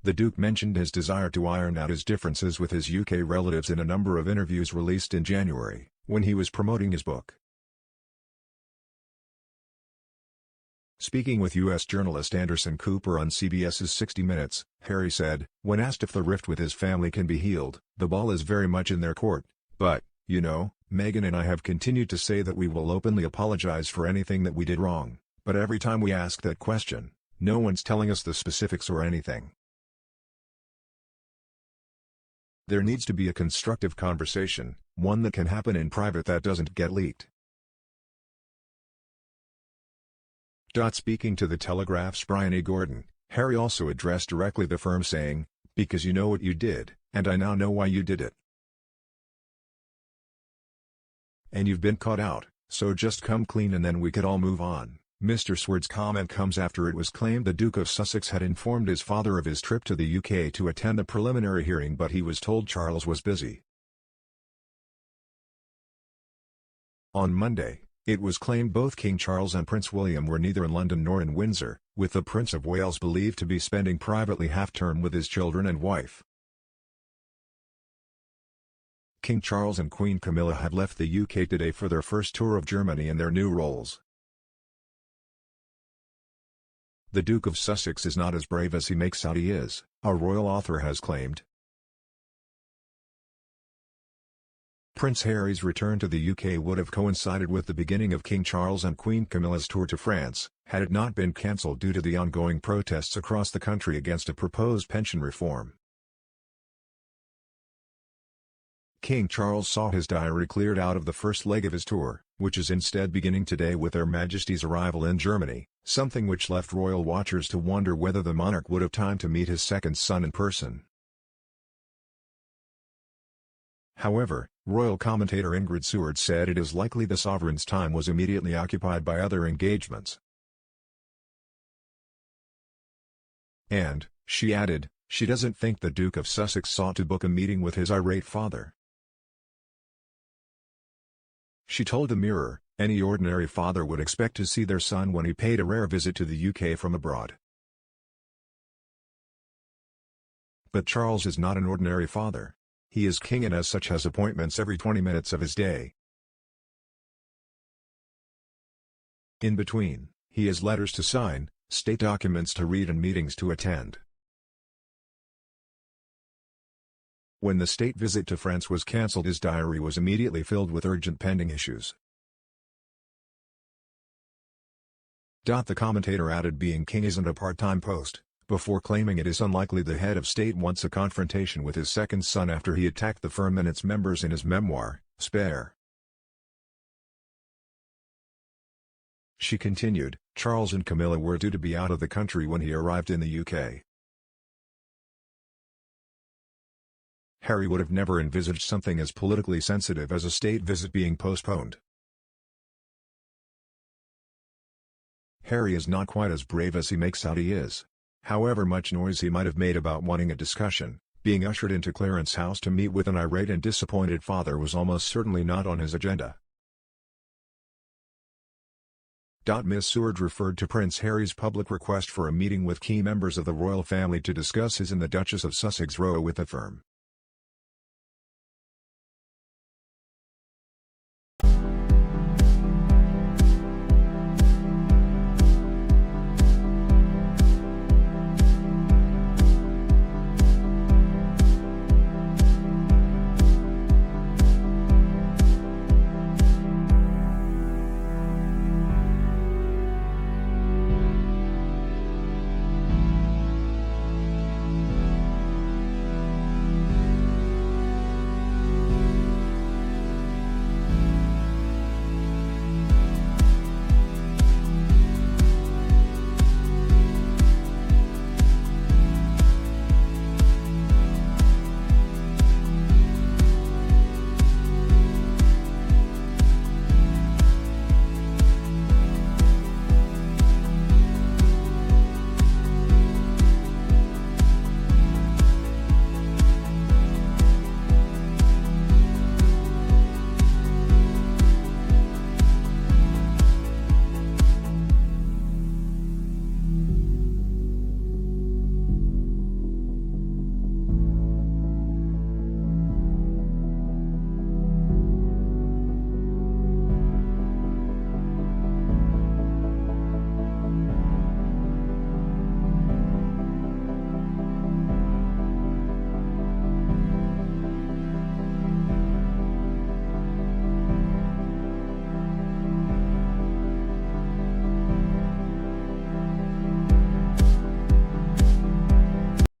The Duke mentioned his desire to iron out his differences with his UK relatives in a number of interviews released in January, when he was promoting his book. Speaking with U.S. journalist Anderson Cooper on CBS's 60 Minutes, Harry said, when asked if the rift with his family can be healed, the ball is very much in their court, but, you know, Meghan and I have continued to say that we will openly apologize for anything that we did wrong, but every time we ask that question, no one's telling us the specifics or anything. There needs to be a constructive conversation, one that can happen in private that doesn't get leaked. Speaking to The Telegraph's Brian E. Gordon, Harry also addressed directly the firm saying, because you know what you did, and I now know why you did it. And you've been caught out, so just come clean and then we could all move on. Mr. Swerd's comment comes after it was claimed the Duke of Sussex had informed his father of his trip to the UK to attend the preliminary hearing, but he was told Charles was busy. On Monday, it was claimed both King Charles and Prince William were neither in London nor in Windsor, with the Prince of Wales believed to be spending privately half-term with his children and wife. King Charles and Queen Camilla have left the UK today for their first tour of Germany in their new roles. The Duke of Sussex is not as brave as he makes out he is, a royal author has claimed. Prince Harry's return to the UK would have coincided with the beginning of King Charles and Queen Camilla's tour to France, had it not been cancelled due to the ongoing protests across the country against a proposed pension reform. King Charles saw his diary cleared out of the first leg of his tour, which is instead beginning today with Their Majesty's arrival in Germany, something which left royal watchers to wonder whether the monarch would have time to meet his second son in person. However, royal commentator Ingrid Seward said it is likely the sovereign's time was immediately occupied by other engagements. And, she added, she doesn't think the Duke of Sussex sought to book a meeting with his irate father. She told the Mirror, any ordinary father would expect to see their son when he paid a rare visit to the UK from abroad. But Charles is not an ordinary father. He is king and as such has appointments every 20 minutes of his day. In between, he has letters to sign, state documents to read and meetings to attend. When the state visit to France was cancelled, his diary was immediately filled with urgent pending issues. The commentator added being king isn't a part-time post, before claiming it is unlikely the head of state wants a confrontation with his second son after he attacked the firm and its members in his memoir, Spare. She continued, Charles and Camilla were due to be out of the country when he arrived in the UK. Harry would have never envisaged something as politically sensitive as a state visit being postponed. Harry is not quite as brave as he makes out he is. However much noise he might have made about wanting a discussion, being ushered into Clarence House to meet with an irate and disappointed father was almost certainly not on his agenda. Ms. Seward referred to Prince Harry's public request for a meeting with key members of the royal family to discuss his and the Duchess of Sussex row with the firm.